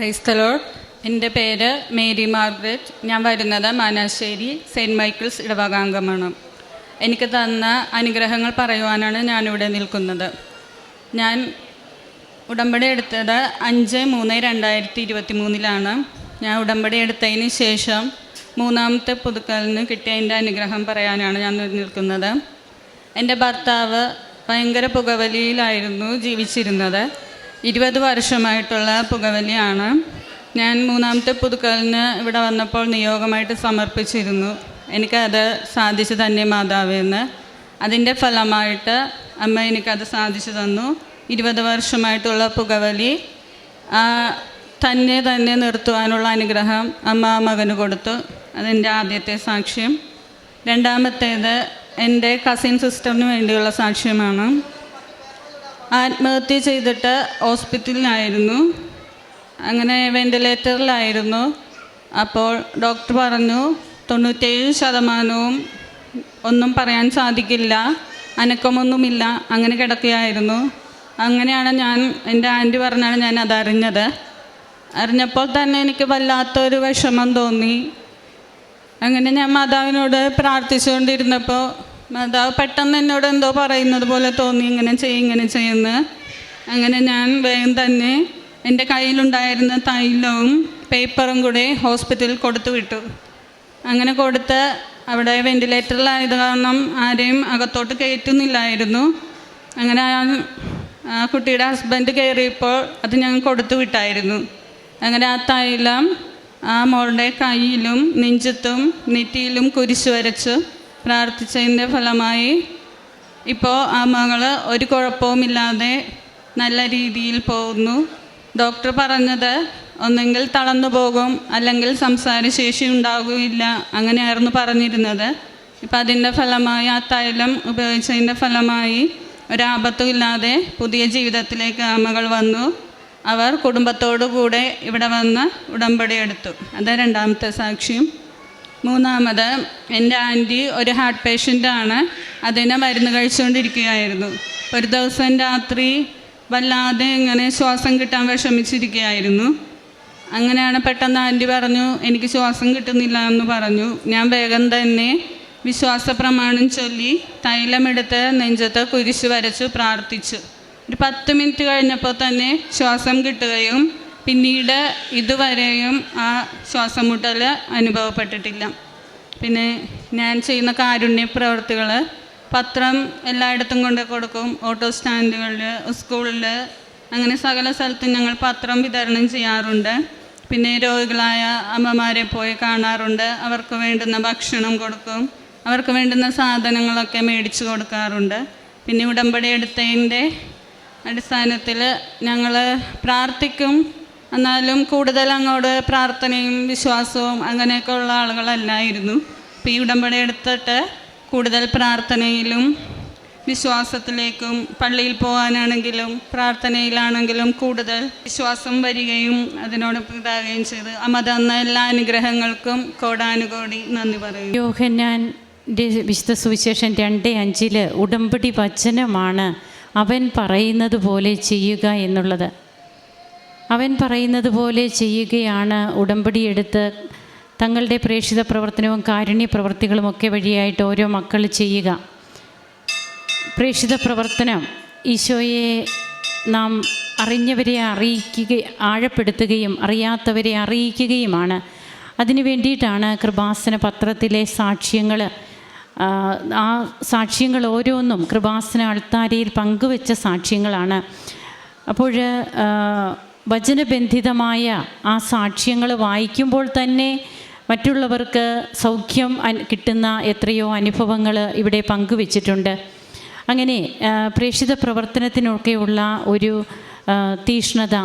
Praise the Lord. എൻ്റെ പേര് Mary Margaret. ഞാൻ വരുന്നത് മാനാശ്ശേരി സെയിൻറ്റ് മൈക്കിൾസ് ഇടവകാംഗമാണ്. എനിക്ക് തന്ന അനുഗ്രഹങ്ങൾ പറയുവാനാണ് ഞാനിവിടെ നിൽക്കുന്നത്. ഞാൻ ഉടമ്പടി എടുത്തത് 5/3/2023 ഞാൻ ഉടമ്പടി എടുത്തതിന് ശേഷം 3ാമത്തെ പുതുക്കലിന് കിട്ടിയ എൻ്റെ അനുഗ്രഹം പറയാനാണ് ഞാൻ നിൽക്കുന്നത്. എൻ്റെ ഭർത്താവ് ഭയങ്കര പുകവലിയിലായിരുന്നു ജീവിച്ചിരുന്നത്. 20 വർഷമായിട്ടുള്ള പുകവലിയാണ്. ഞാൻ 3ാമത്തെ പുതുക്കലിന് ഇവിടെ വന്നപ്പോൾ നിയോഗമായിട്ട് സമർപ്പിച്ചിരുന്നു. എനിക്കത് സാധിച്ചു തന്നെ മാതാവെന്ന്. അതിൻ്റെ ഫലമായിട്ട് അമ്മ എനിക്കത് സാധിച്ചു തന്നു. 20 വർഷമായിട്ടുള്ള പുകവലി തന്നെ നിർത്തുവാനുള്ള അനുഗ്രഹം അമ്മ മകന് കൊടുത്തു. അതെൻ്റെ ആദ്യത്തെ സാക്ഷ്യം. രണ്ടാമത്തേത് എൻ്റെ കസിൻ സിസ്റ്ററിന് വേണ്ടിയുള്ള സാക്ഷ്യമാണ്. ആത്മഹത്യ ചെയ്തിട്ട് ഹോസ്പിറ്റലിലായിരുന്നു. അങ്ങനെ വെൻറ്റിലേറ്ററിലായിരുന്നു. അപ്പോൾ ഡോക്ടർ പറഞ്ഞു 97% ഒന്നും പറയാൻ സാധിക്കില്ല, അനക്കമൊന്നുമില്ല, അങ്ങനെ കിടക്കുകയായിരുന്നു. അങ്ങനെയാണ് എൻ്റെ ആൻറ്റി പറഞ്ഞാണ് ഞാൻ അതറിഞ്ഞത്. അറിഞ്ഞപ്പോൾ തന്നെ എനിക്ക് വല്ലാത്തൊരു വിഷമം തോന്നി. അങ്ങനെ ഞാൻ മാതാവിനോട് പ്രാർത്ഥിച്ചുകൊണ്ടിരുന്നപ്പോൾ മാതാവ് പെട്ടെന്ന് എന്നോട് എന്തോ പറയുന്നത് പോലെ തോന്നി, ഇങ്ങനെ ചെയ്യുന്നു. അങ്ങനെ ഞാൻ വേഗം തന്നെ എൻ്റെ കയ്യിലുണ്ടായിരുന്ന തൈലവും പേപ്പറും കൂടെ ഹോസ്പിറ്റലിൽ കൊടുത്തു വിട്ടു. അങ്ങനെ കൊടുത്ത് അവിടെ വെൻറ്റിലേറ്ററിലായത് കാരണം ആരെയും അകത്തോട്ട് കയറ്റുന്നില്ലായിരുന്നു. അങ്ങനെ ആ കുട്ടിയുടെ ഹസ്ബൻഡ് കയറിയപ്പോൾ അത് ഞാൻ കൊടുത്തു വിട്ടായിരുന്നു. അങ്ങനെ ആ തൈലം ആ മോളുടെ കയ്യിലും നെഞ്ചത്തും നെറ്റിയിലും കുരിശ് വരച്ച് പ്രാർത്ഥിച്ചതിൻ്റെ ഫലമായി ഇപ്പോൾ ആ മകൾ ഒരു കുഴപ്പവുമില്ലാതെ നല്ല രീതിയിൽ പോകുന്നു. ഡോക്ടർ പറഞ്ഞത് ഒന്നെങ്കിൽ തളർന്നു പോകും, അല്ലെങ്കിൽ സംസാരശേഷി ഉണ്ടാകുകയില്ല, അങ്ങനെയായിരുന്നു പറഞ്ഞിരുന്നത്. ഇപ്പം അതിൻ്റെ ഫലമായി ആ തൈലം ഉപയോഗിച്ചതിൻ്റെ ഫലമായി ഒരാപത്തും ഇല്ലാതെ പുതിയ ജീവിതത്തിലേക്ക് ആ മകൾ വന്നു. അവർ കുടുംബത്തോടു കൂടെ ഇവിടെ വന്ന് ഉടമ്പടി എടുത്തു. അത് രണ്ടാമത്തെ സാക്ഷ്യം. മൂന്നാമത് എൻ്റെ ആൻറ്റി ഒരു ഹാർട്ട് പേഷ്യൻ്റാണ്. അതിന് മരുന്ന് കഴിച്ചുകൊണ്ടിരിക്കുകയായിരുന്നു. ഒരു ദിവസം രാത്രി വല്ലാതെ ഇങ്ങനെ ശ്വാസം കിട്ടാൻ വിഷമിച്ചിരിക്കുകയായിരുന്നു. അങ്ങനെയാണ് പെട്ടെന്ന് ആൻറ്റി പറഞ്ഞു എനിക്ക് ശ്വാസം കിട്ടുന്നില്ല എന്ന് പറഞ്ഞു. ഞാൻ വേഗം തന്നെ വിശ്വാസ പ്രമാണം ചൊല്ലി തൈലമെടുത്ത് നെഞ്ചത്ത് കുരിശ് വരച്ചു പ്രാർത്ഥിച്ചു. ഒരു 10 മിനിറ്റ് കഴിഞ്ഞപ്പോൾ തന്നെ ശ്വാസം കിട്ടുകയും പിന്നീട് ഇതുവരെയും ആ ശ്വാസം മുട്ടൽ അനുഭവപ്പെട്ടിട്ടില്ല. പിന്നെ ഞാൻ ചെയ്യുന്ന കാരുണ്യ പ്രവൃത്തികൾ, പത്രം എല്ലായിടത്തും കൊണ്ട് കൊടുക്കും. ഓട്ടോ സ്റ്റാൻഡുകളിൽ, സ്കൂളിൽ, അങ്ങനെ സകല സ്ഥലത്തും ഞങ്ങൾ പത്രം വിതരണം ചെയ്യാറുണ്ട്. പിന്നെ രോഗികളായ അമ്മമാരെ പോയി കാണാറുണ്ട്. അവർക്ക് വേണ്ടുന്ന ഭക്ഷണം കൊടുക്കും. അവർക്ക് വേണ്ടുന്ന സാധനങ്ങളൊക്കെ മേടിച്ചു കൊടുക്കാറുണ്ട്. പിന്നെ ഉടമ്പടി എടുത്തതിൻ്റെ അടിസ്ഥാനത്തിൽ ഞങ്ങൾ പ്രാർത്ഥിക്കും. എന്നാലും കൂടുതൽ അങ്ങോട്ട് പ്രാർത്ഥനയും വിശ്വാസവും അങ്ങനെയൊക്കെ ഉള്ള ആളുകളല്ലായിരുന്നു. ഇപ്പോൾ ഈ ഉടമ്പടി എടുത്തിട്ട് കൂടുതൽ പ്രാർത്ഥനയിലും വിശ്വാസത്തിലേക്കും, പള്ളിയിൽ പോകാനാണെങ്കിലും പ്രാർത്ഥനയിലാണെങ്കിലും കൂടുതൽ വിശ്വാസം വരികയും അതിനോടൊപ്പം ഇതാകുകയും ചെയ്ത് അമ്മ തന്ന എല്ലാ അനുഗ്രഹങ്ങൾക്കും കോടാനുകോടി നന്ദി പറയും. യോഹന്നാൻ്റെ വിശുദ്ധ സുവിശേഷം 2:5 ഉടമ്പടി വചനമാണ് അവൻ പറയുന്നത് പോലെ ചെയ്യുക എന്നുള്ളത്. അവൻ പറയുന്നത് പോലെ ചെയ്യുകയാണ് ഉടമ്പടി എടുത്ത് തങ്ങളുടെ പ്രേക്ഷിത പ്രവർത്തനവും കാരുണ്യ പ്രവർത്തികളുമൊക്കെ വഴിയായിട്ട് ഓരോ മക്കൾ ചെയ്യുക. പ്രേക്ഷിത പ്രവർത്തനം ഈശോയെ നാം അറിഞ്ഞവരെ ആഴപ്പെടുത്തുകയും അറിയാത്തവരെ അറിയിക്കുകയുമാണ്. അതിനു വേണ്ടിയിട്ടാണ് കൃപാസന പത്രത്തിലെ സാക്ഷ്യങ്ങൾ. ആ സാക്ഷ്യങ്ങൾ ഓരോന്നും കൃപാസന അൾത്താരയിൽ പങ്കുവെച്ച സാക്ഷ്യങ്ങളാണ്. അപ്പോൾ വചനബന്ധിതമായ ആ സാക്ഷ്യങ്ങൾ വായിക്കുമ്പോൾ തന്നെ മറ്റുള്ളവർക്ക് സൗഖ്യം കിട്ടുന്ന എത്രയോ അനുഭവങ്ങൾ ഇവിടെ പങ്കുവെച്ചിട്ടുണ്ട്. അങ്ങനെ പ്രേക്ഷിത പ്രവർത്തനത്തിനൊക്കെയുള്ള ഒരു തീഷ്ണത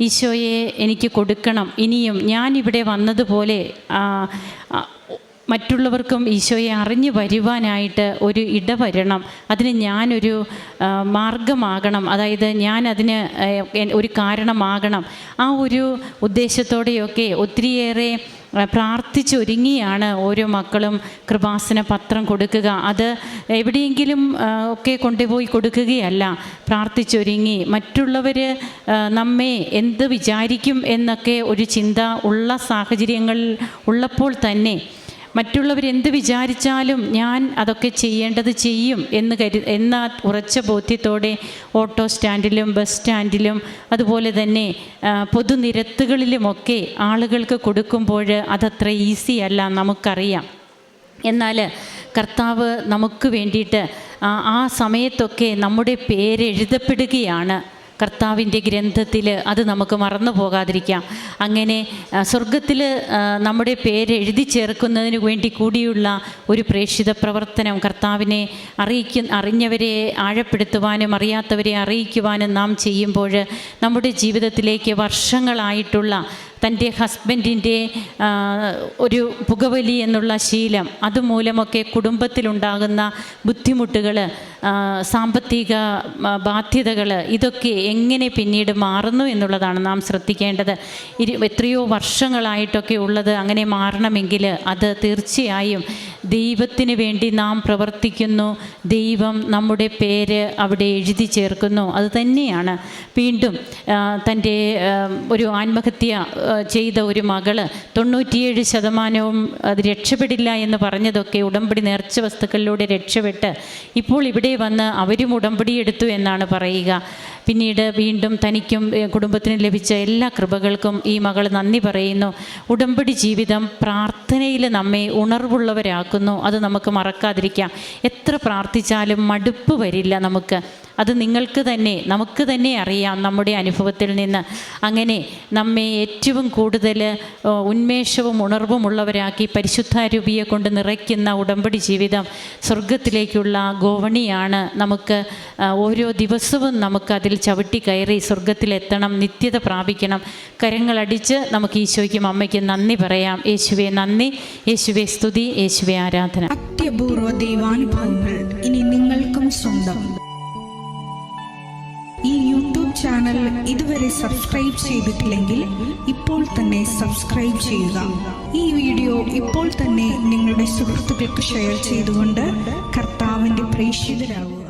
ഈശോയെ എനിക്ക് കൊടുക്കണം. ഇനിയും ഞാനിവിടെ വന്നതുപോലെ മറ്റുള്ളവർക്കും ഈശോയെ അറിഞ്ഞു വരുവാനായിട്ട് ഒരു ഇടവരണം. അതിന് ഞാനൊരു മാർഗമാകണം, അതായത് ഞാൻ അതിന് ഒരു കാരണമാകണം. ആ ഒരു ഉദ്ദേശത്തോടെയൊക്കെ ഒത്തിരിയേറെ പ്രാർത്ഥിച്ചൊരുങ്ങിയാണ് ഓരോ മക്കളും കൃപാസന പത്രം കൊടുക്കുക. അത് എവിടെയെങ്കിലും ഒക്കെ കൊണ്ടുപോയി കൊടുക്കുകയല്ല, പ്രാർത്ഥിച്ചൊരുങ്ങി മറ്റുള്ളവർ നമ്മെ എന്ത് വിചാരിക്കും എന്നൊക്കെ ഒരു ചിന്ത ഉള്ള സാഹചര്യങ്ങൾ ഉള്ളപ്പോൾ തന്നെ മറ്റുള്ളവരെന്ത് വിചാരിച്ചാലും ഞാൻ അതൊക്കെ ചെയ്യേണ്ടത് ചെയ്യും എന്ന ഉറച്ച ബോധ്യത്തോടെ ഓട്ടോ സ്റ്റാൻഡിലും ബസ് സ്റ്റാൻഡിലും അതുപോലെ തന്നെ പൊതുനിരത്തുകളിലുമൊക്കെ ആളുകൾക്ക് കൊടുക്കുമ്പോൾ അതത്ര ഈസി അല്ല, നമുക്കറിയാം. എന്നാൽ കർത്താവ് നമുക്ക് വേണ്ടിയിട്ട് ആ സമയത്തൊക്കെ നമ്മുടെ പേരെഴുതപ്പെടുകയാണ് കർത്താവിൻ്റെ ഗ്രന്ഥത്തിൽ. അത് നമുക്ക് മറന്നു പോകാതിരിക്കാം. അങ്ങനെ സ്വർഗത്തിൽ നമ്മുടെ പേര് എഴുതി ചേർക്കുന്നതിന് വേണ്ടി കൂടിയുള്ള ഒരു പ്രേക്ഷിത പ്രവർത്തനം കർത്താവിനെ അറിഞ്ഞവരെ ആഴപ്പെടുത്തുവാനും അറിയാത്തവരെ അറിയിക്കുവാനും നാം ചെയ്യുമ്പോൾ നമ്മുടെ ജീവിതത്തിലേക്ക് വർഷങ്ങളായിട്ടുള്ള തൻ്റെ ഹസ്ബൻഡിൻ്റെ ഒരു പുകവലി എന്നുള്ള ശീലം, അതുമൂലമൊക്കെ കുടുംബത്തിലുണ്ടാകുന്ന ബുദ്ധിമുട്ടുകൾ, സാമ്പത്തിക ബാധ്യതകൾ, ഇതൊക്കെ എങ്ങനെ പിന്നീട് മാറുന്നു എന്നുള്ളതാണ് നാം ശ്രദ്ധിക്കേണ്ടത്. എത്രയോ വർഷങ്ങളായിട്ടൊക്കെ ഉള്ളത് അങ്ങനെ മാറണമെങ്കിൽ അത് തീർച്ചയായും ദൈവത്തിന് വേണ്ടി നാം പ്രവർത്തിക്കുന്നു, ദൈവം നമ്മുടെ പേര് അവിടെ എഴുതി ചേർക്കുന്നു. അത് തന്നെയാണ് വീണ്ടും തൻ്റെ ഒരു ആത്മഹത്യ ചെയ്ത ഒരു മകള് 97% അത് രക്ഷപ്പെടില്ല എന്ന് പറഞ്ഞതൊക്കെ ഉടമ്പടി നേർച്ച വസ്തുക്കളിലൂടെ രക്ഷപ്പെട്ട് ഇപ്പോൾ ഇവിടെ വന്ന് അവരും ഉടമ്പടി എടുത്തു എന്നാണ് പറയുക. പിന്നീട് വീണ്ടും തനിക്കും കുടുംബത്തിനും ലഭിച്ച എല്ലാ കൃപകൾക്കും ഈ മകൾ നന്ദി പറയുന്നു. ഉടമ്പടി ജീവിതം പ്രാർത്ഥനയിൽ നമ്മെ ഉണർവുള്ളവരാക്കുന്നു. അത് നമുക്ക് മറക്കാതിരിക്കാം. എത്ര പ്രാർത്ഥിച്ചാലും മടുപ്പ് വരില്ല നമുക്ക്. അത് നമുക്ക് തന്നെ അറിയാം നമ്മുടെ അനുഭവത്തിൽ നിന്ന്. അങ്ങനെ നമ്മെ ഏറ്റവും കൂടുതൽ ഉന്മേഷവും ഉണർവുമുള്ളവരാക്കി പരിശുദ്ധാരൂപിയെ കൊണ്ട് നിറയ്ക്കുന്ന ഉടമ്പടി ജീവിതം സ്വർഗത്തിലേക്കുള്ള ഗോവണിയാണ്. നമുക്ക് ഓരോ ദിവസവും നമുക്കതിൽ ചവിട്ടി കയറി സ്വർഗത്തിലെത്തണം, നിത്യത പ്രാപിക്കണം. കരങ്ങളടിച്ച് നമുക്ക് ഈശോയ്ക്കും അമ്മയ്ക്കും നന്ദി പറയാം. യേശുവേ നന്ദി, യേശുവേ സ്തുതി, യേശുവേ ആരാധന. അത്യപൂർവ ദൈവാനുഭവങ്ങൾ ഇനി നിങ്ങൾക്കും സ്വന്തം. ഈ യൂട്യൂബ് ചാനൽ ഇതുവരെ സബ്സ്ക്രൈബ് ചെയ്തിട്ടില്ലെങ്കിൽ ഇപ്പോൾ തന്നെ സബ്സ്ക്രൈബ് ചെയ്യുക. ഈ വീഡിയോ ഇപ്പോൾ തന്നെ നിങ്ങളുടെ സുഹൃത്തുക്കൾക്ക് ഷെയർ ചെയ്തുകൊണ്ട് കർത്താവിൻ്റെ പ്രേക്ഷിതരാകുക.